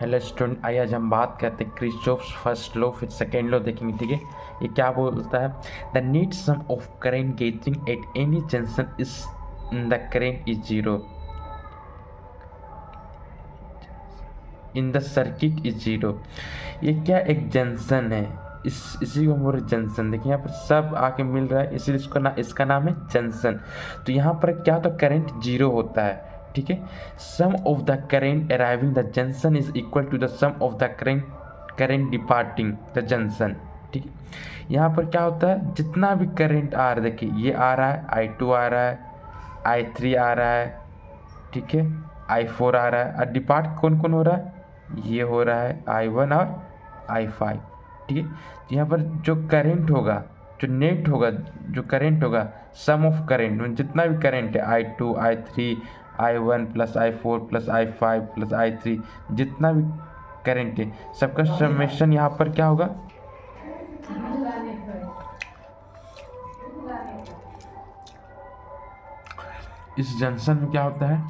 Hello student, आइए आज हम बात करते हैं किरचॉफ्स फर्स्ट लॉ, फिर सेकेंड लॉ देखेंगे। ठीक है, ये क्या बोलता है? The net sum of current getting at any junction is the current is zero in the circuit is zero. ये क्या एक जंक्शन है, इसी को हम बोल रहे जंक्शन। देखिए यहाँ पर सब आके मिल रहा है, इसलिए इसका नाम है जंक्शन। तो यहाँ पर क्या होता है, करंट जीरो होता है। ठीक है, sum of the current arriving the junction is equal to the sum of the current departing the junction. ठीक है, यहाँ पर क्या होता है, जितना भी करेंट आ रहा है, देखिए ये आ रहा है, I2 आ रहा है, I3 आ रहा है, ठीक है, I4 आ रहा है, और डिपार्ट कौन कौन हो रहा है, ये हो रहा है I1 और I5। ठीक है, तो यहाँ पर जो करेंट होगा, जो नेट होगा, जो करंट होगा, सम ऑफ करंट में जितना भी करंट है, I2 I3 I1 plus I4 plus I5 plus I3, जितना भी करंट है सबका समेशन यहाँ पर क्या होगा, इस जंक्शन में क्या होता है,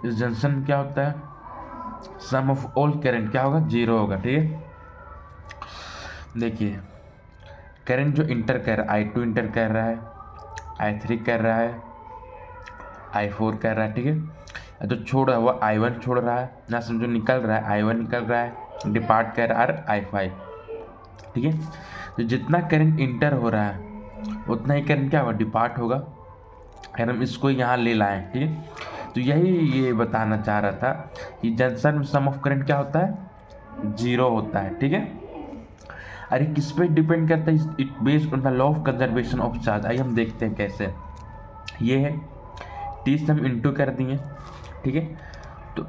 इस जंक्शन में क्या होता है, सम ऑफ ऑल करंट क्या होगा, जीरो होगा। ठीक है, देखिए करंट जो इंटर कर रहा है, I2 इंटर कर रहा है, I3 कर रहा है, I4 कर रहा है। ठीक है, जो छोड़ रहा है वो I1 छोड़ रहा है, ना समझो निकल रहा है, I1 निकल रहा है, डिपार्ट कर रहा है I5। ठीक है, तो जितना करंट इंटर हो रहा है उतना ही करंट क्या होगा, डिपार्ट होगा। अगर हम इसको यहाँ ले लाएं, ठीक है, तो यही ये बताना चाह रहा था कि जंक्शन में सम ऑफ करंट क्या होता है, जीरो होता है। ठीक है, अरे किस पे डिपेंड करता है, it based on the law of conservation of charge. आइए हम देखते हैं कैसे। ये है टी से हम इंटू कर दिए। ठीक है, तो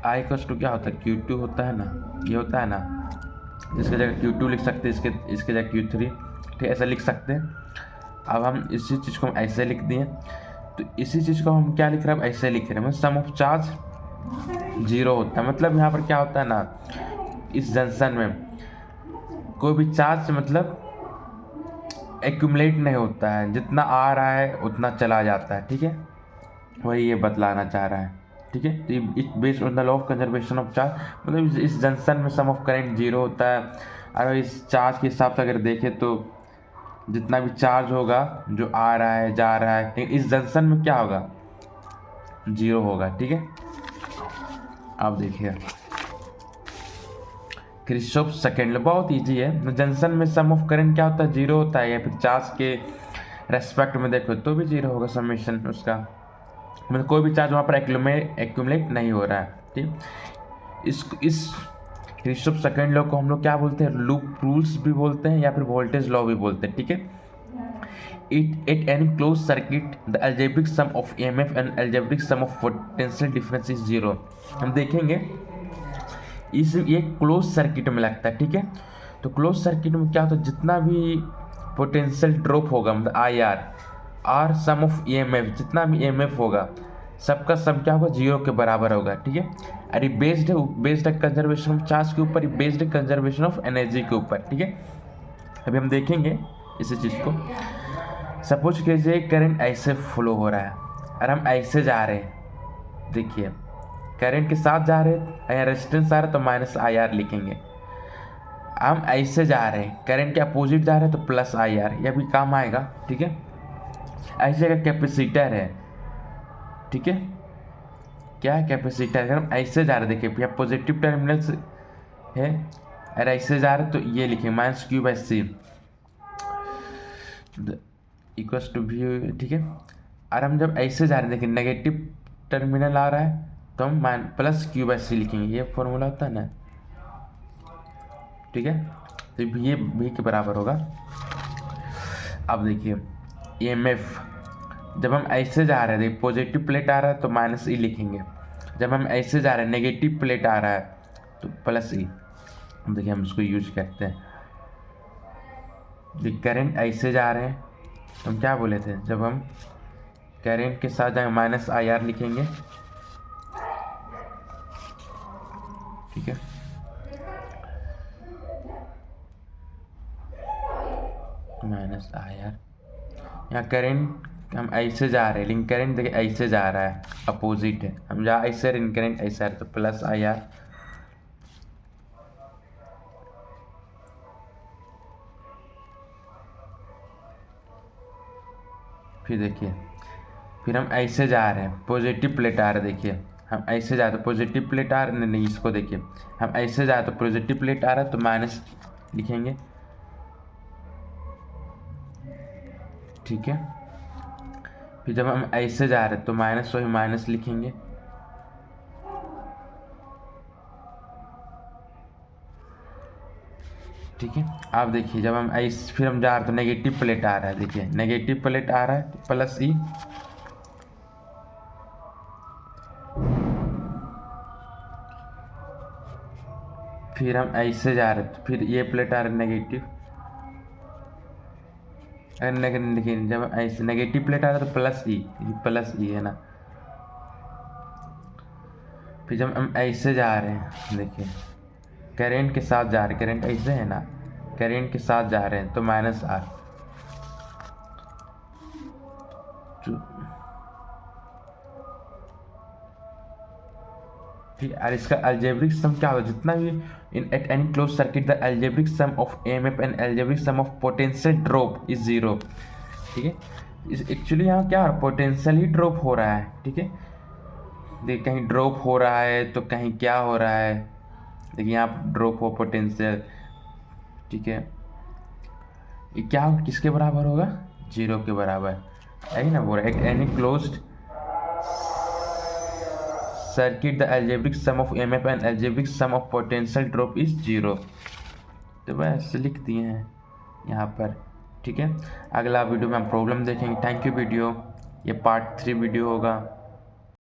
आई कॉस टू क्या होता है, Q2 होता है ना, ये होता है ना, इसके जगह Q2 लिख सकते हैं, इसके जगह Q3। ठीक, ऐसा लिख सकते हैं। अब हम इसी चीज़ को हम ऐसे लिख दिए, तो इसी चीज़ को हम क्या लिख रहे हैं, अब ऐसे लिख रहे हैं, सम ऑफ चार्ज जीरो होता है। मतलब यहाँ पर क्या होता है ना, इस जंक्शन में कोई भी चार्ज मतलब एक्यूमुलेट नहीं होता है, जितना आ रहा है उतना चला जाता है। ठीक है, वही ये बतलाना चाह रहा है। ठीक है, तो it based on the law of conservation of charge, मतलब इस जंक्शन में सम ऑफ करंट जीरो होता है। और इस चार्ज के हिसाब से अगर देखें तो जितना भी चार्ज होगा जो आ रहा है जा रहा है, इस जंक्शन में क्या होगा, जीरो होगा। ठीक है, अब देखिए किरचॉफ सेकेंड लॉ बहुत इजी है। जंक्शन में सम ऑफ करंट क्या होता है, जीरो होता है, या फिर चार्ज के रेस्पेक्ट में देखो तो भी जीरो होगा समेशन उसका, मतलब कोई भी चार्ज वहाँ पर एक्यूमुलेट नहीं हो रहा है। ठीक, इस किरचॉफ सेकेंड लॉ को हम लोग क्या बोलते हैं, लूप रूल्स भी बोलते हैं, या फिर वोल्टेज लॉ भी बोलते हैं। ठीक है, it at any close circuit the algebraic sum of EMF and algebraic sum of potential difference is zero. हम देखेंगे इस ये क्लोज सर्किट में लगता है। ठीक है, तो क्लोज सर्किट में क्या होता है, जितना भी पोटेंशियल ड्रॉप होगा, मतलब IR और सम ऑफ EMF, जितना भी EMF होगा सबका सम क्या होगा, जीरो के बराबर होगा। ठीक है, और ये बेस्ड है कंजर्वेशन ऑफ चार्ज के ऊपर, ये बेस्ड है कंजर्वेशन ऑफ एनर्जी के ऊपर। ठीक है, अभी हम देखेंगे इसी चीज़ को। सपोज कीजिए करंट ऐसे फ्लो हो रहा है और हम ऐसे जा रहे हैं, देखिए करंट के साथ जा रहे हैं, यहाँ रेजिस्टेंस आ रहा है तो -IR लिखेंगे। हम ऐसे जा रहे हैं, करंट के अपोजिट जा रहे हैं तो +IR, यह भी काम आएगा। ठीक है, ऐसे का कैपेसिटर है। ठीक है, क्या है कैपेसिटर, अगर हम ऐसे जा रहे हैं, देखिए यहाँ पॉजिटिव टर्मिनल है, अगर ऐसे जा रहे हैं तो ये लिखेंगे -Q/C इक्वल्स टू V। ठीक है, और हम जब ऐसे जा रहे हैं, देखिए नेगेटिव टर्मिनल आ रहा है तो हम +Q/C लिखेंगे, ये फॉर्मूला होता है ना। ठीक है, तो ये V के बराबर होगा। अब देखिए EMF, जब हम ऐसे जा रहे हैं, देखिए पॉजिटिव प्लेट आ रहा है तो -E लिखेंगे, जब हम ऐसे जा रहे हैं नेगेटिव प्लेट आ रहा है तो +E। देखिए हम इसको यूज करते हैं, देखिए करंट ऐसे जा रहे हैं तो हम क्या बोले थे, जब हम करंट के साथ जाएंगे -IR लिखेंगे। ठीक है, -IR, यहाँ करंट हम ऐसे जा रहे हैं, लिंक करेंट देखिए ऐसे जा रहा है, अपोजिट है, हम जहाँ ऐसे लिंक करेंट ऐसे आ रहे तो प्लस आई आर, फिर देखिए फिर हम ऐसे जा रहे हैं, पॉजिटिव प्लेट आ रहा है, देखिए हम ऐसे जा रहे तो पॉजिटिव प्लेट आ रहा है, नहीं इसको देखिए हम ऐसे जा रहे तो पॉजिटिव प्लेट आ रहा है तो माइनस लिखेंगे, ठीक है। फिर जब हम ऐसे जा रहे हैं तो माइनस वही माइनस लिखेंगे, ठीक है। आप देखिए जब हम ऐसे फिर हम जा रहे हैं तो नेगेटिव प्लेट आ रहा है, देखिए नेगेटिव प्लेट आ रहा है तो प्लस ई, फिर हम ऐसे जा रहे तो फिर ये प्लेट आ रहा है नेगेटिव, देखिए जब ऐसे नेगेटिव प्लेट आ रहा है तो प्लस ई है ना। फिर जब हम ऐसे जा रहे हैं देखिए करेंट के साथ जा रहे हैं, करेंट ऐसे है ना, करेंट के साथ जा रहे हैं तो माइनस आर, ठीक है। और इसका अलजेब्रिक सम क्या होगा, जितना भी in at any close circuit the algebraic sum of EMF and algebraic sum of potential drop is zero, ठीक है। इस एक्चुअली यहाँ क्या पोटेंशियल ही ड्रॉप हो रहा है, ठीक है। देखिए कहीं ड्रॉप हो रहा है तो कहीं क्या हो रहा है, देखिए यहाँ ड्रॉप हो पोटेंशियल, ठीक है। ये क्या किसके बराबर होगा, जीरो के बराबर, यही ना बोल रहा है, at any closed circuit the algebraic sum of EMF and algebraic sum of potential drop is zero, तो बस लिख दिए हैं यहाँ पर, ठीक है। अगला वीडियो में हम प्रॉब्लम देखेंगे। थैंक यू वीडियो, ये पार्ट 3 वीडियो होगा।